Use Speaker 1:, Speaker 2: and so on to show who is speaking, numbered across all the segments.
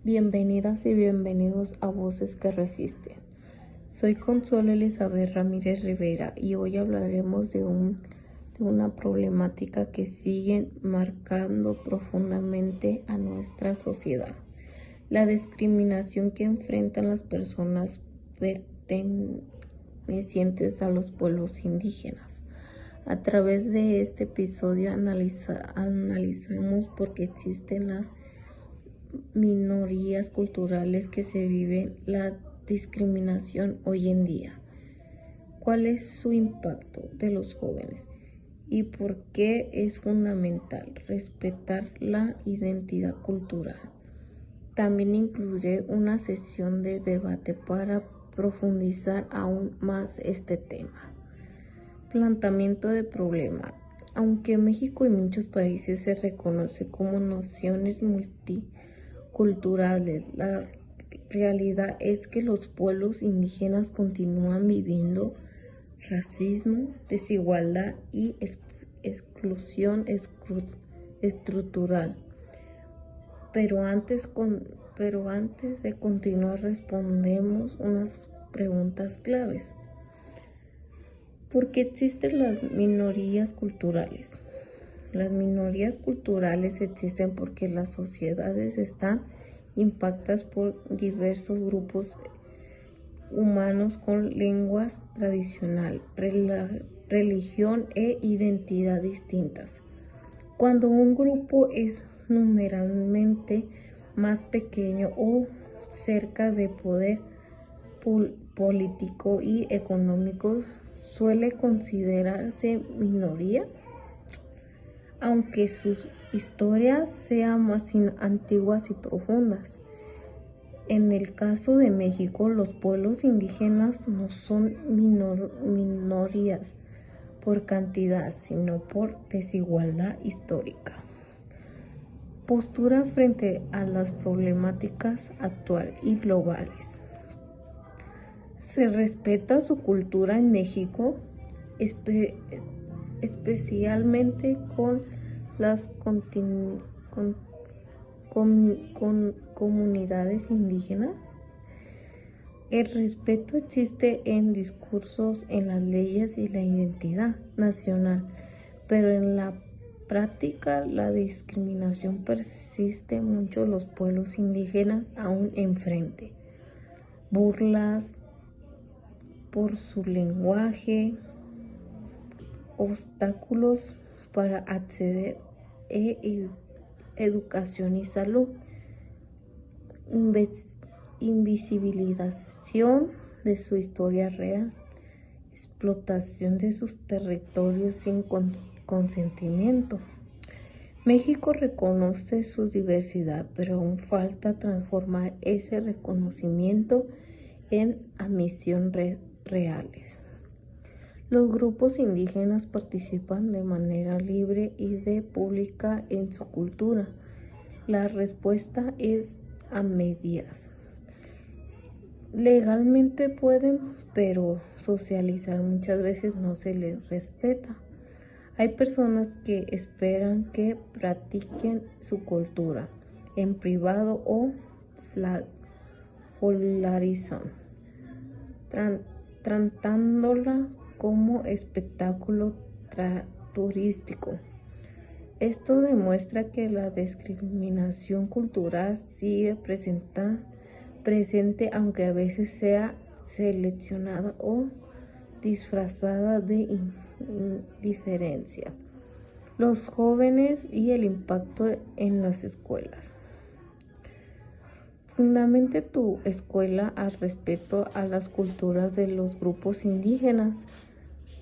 Speaker 1: Bienvenidas y bienvenidos a Voces que Resisten. Soy Consuelo Elizabeth Ramírez Rivera y hoy hablaremos de una problemática que sigue marcando profundamente a nuestra sociedad: la discriminación que enfrentan las personas pertenecientes a los pueblos indígenas. A través de este episodio analizamos por qué existen las minorías culturales que se viven la discriminación hoy en día, cuál es su impacto de los jóvenes y por qué es fundamental respetar la identidad cultural. También incluiré una sesión de debate para profundizar aún más este tema. Planteamiento de problema. Aunque México y muchos países se reconoce como naciones multiculturales, la realidad es que los pueblos indígenas continúan viviendo racismo, desigualdad y exclusión estructural. Pero antes de continuar, respondemos unas preguntas claves. ¿Por qué existen las minorías culturales? Las minorías culturales existen porque las sociedades están impactadas por diversos grupos humanos con lenguas tradicionales, religión e identidad distintas. Cuando un grupo es numeralmente más pequeño o cerca de poder político y económico, suele considerarse minoría, aunque sus historias sean más antiguas y profundas. En el caso de México, los pueblos indígenas no son minorías por cantidad, sino por desigualdad histórica. Postura frente a las problemáticas actuales y globales. Se respeta su cultura en México, especialmente con las comunidades indígenas. El respeto existe en discursos, en las leyes y la identidad nacional, pero en la práctica la discriminación persiste mucho. Los pueblos indígenas aún enfrentan burlas por su lenguaje, obstáculos para acceder a educación y salud, invisibilización de su historia real, explotación de sus territorios sin consentimiento. México reconoce su diversidad, pero aún falta transformar ese reconocimiento en admisión reales. Los grupos indígenas participan de manera libre y pública en su cultura. La respuesta es a medias. Legalmente pueden, pero socializar muchas veces no se les respeta. Hay personas que esperan que practiquen su cultura en privado o polarizan, tratándola como espectáculo turístico. Esto demuestra que la discriminación cultural sigue presente, aunque a veces sea seleccionada o disfrazada de indiferencia. Los jóvenes y el impacto en las escuelas. Fundamente tu escuela al respeto a las culturas de los grupos indígenas.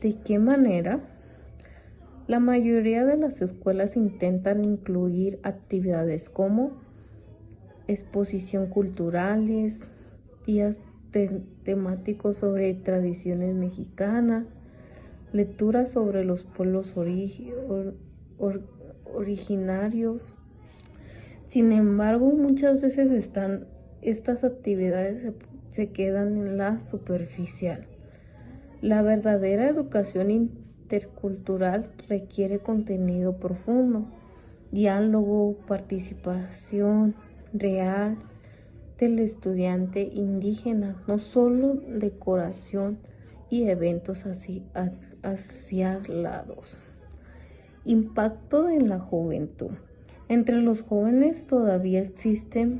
Speaker 1: ¿De qué manera? La mayoría de las escuelas intentan incluir actividades como exposición culturales, días temáticos sobre tradiciones mexicanas, lecturas sobre los pueblos originarios. Sin embargo, muchas veces estas actividades se quedan en la superficial. La verdadera educación intercultural requiere contenido profundo, diálogo, participación real del estudiante indígena, no solo decoración y eventos aislados. Impacto en la juventud. Entre los jóvenes todavía existen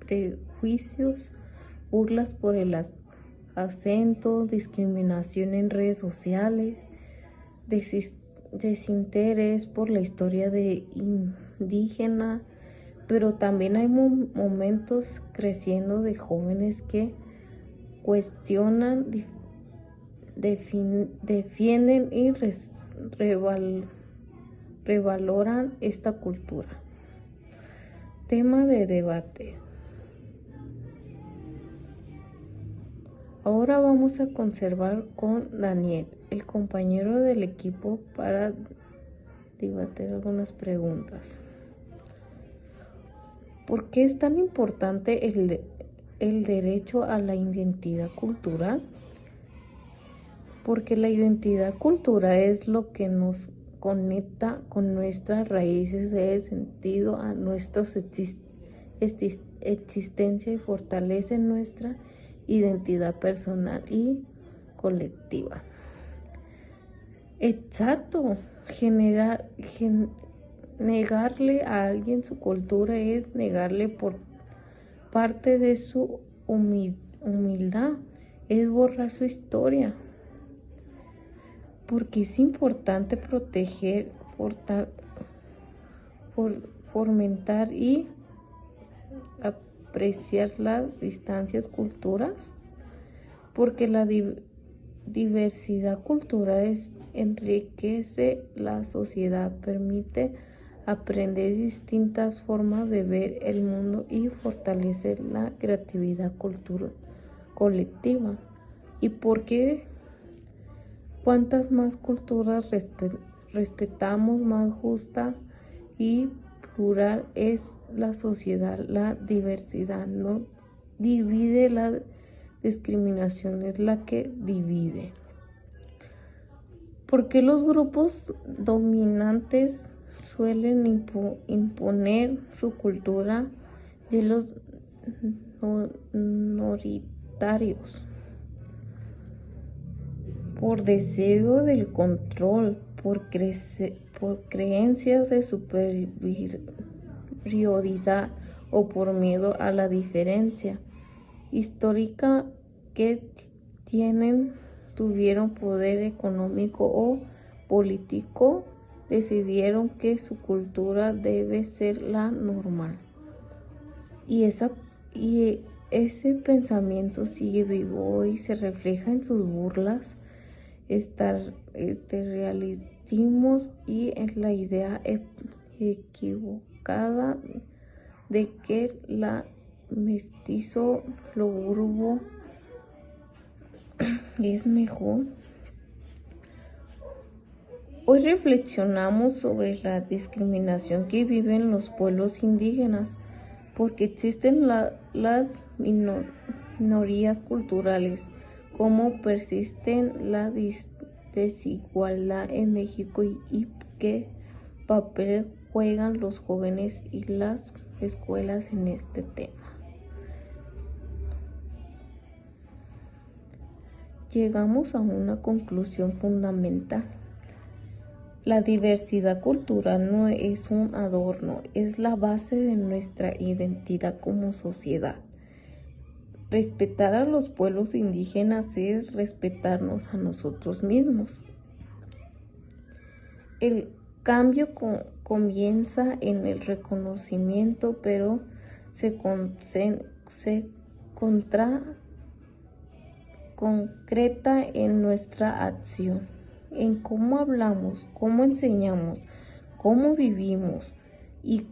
Speaker 1: prejuicios, burlas por el acento, discriminación en redes sociales, desinterés por la historia de indígena, pero también hay momentos creciendo de jóvenes que cuestionan, defienden y revaloran esta cultura. Tema de debate. Ahora vamos a conversar con Daniel, el compañero del equipo, para debatir algunas preguntas. ¿Por qué es tan importante el derecho a la identidad cultural? Porque la identidad cultural es lo que nos conecta con nuestras raíces, de sentido a nuestra existencia y fortalece nuestra identidad personal y colectiva. Exacto. Negarle a alguien su cultura es negarle por parte de su humildad, es borrar su historia. Porque es importante proteger, fomentar y apreciar las distintas culturas, porque la diversidad cultural enriquece la sociedad, permite aprender distintas formas de ver el mundo y fortalecer la creatividad colectiva. ¿Y por qué? Cuantas más culturas respetamos, más justa y plural es la sociedad. La diversidad no divide, la discriminación es la que divide. ¿Por qué los grupos dominantes suelen imponer su cultura de los minoritarios? Por deseo del control, por creencias de superioridad o por miedo a la diferencia histórica que tuvieron poder económico o político, decidieron que su cultura debe ser la normal. Y ese pensamiento sigue vivo y se refleja en sus burlas, realismos y en la idea equivocada de que la mestizo, lo burbo, es mejor. Hoy reflexionamos sobre la discriminación que viven los pueblos indígenas, porque existen las minorías culturales, cómo persisten la desigualdad en México y qué papel juegan los jóvenes y las escuelas en este tema. Llegamos a una conclusión fundamental. La diversidad cultural no es un adorno, es la base de nuestra identidad como sociedad. Respetar a los pueblos indígenas es respetarnos a nosotros mismos. El cambio comienza en el reconocimiento, pero se concreta en nuestra acción, en cómo hablamos, cómo enseñamos, cómo vivimos y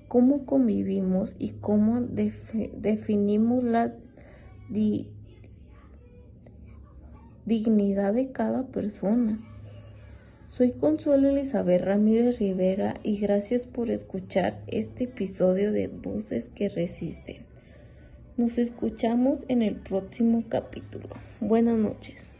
Speaker 1: cómo convivimos y cómo definimos la dignidad de cada persona. Soy Consuelo Elizabeth Ramírez Rivera y gracias por escuchar este episodio de Voces que Resisten. Nos escuchamos en el próximo capítulo. Buenas noches.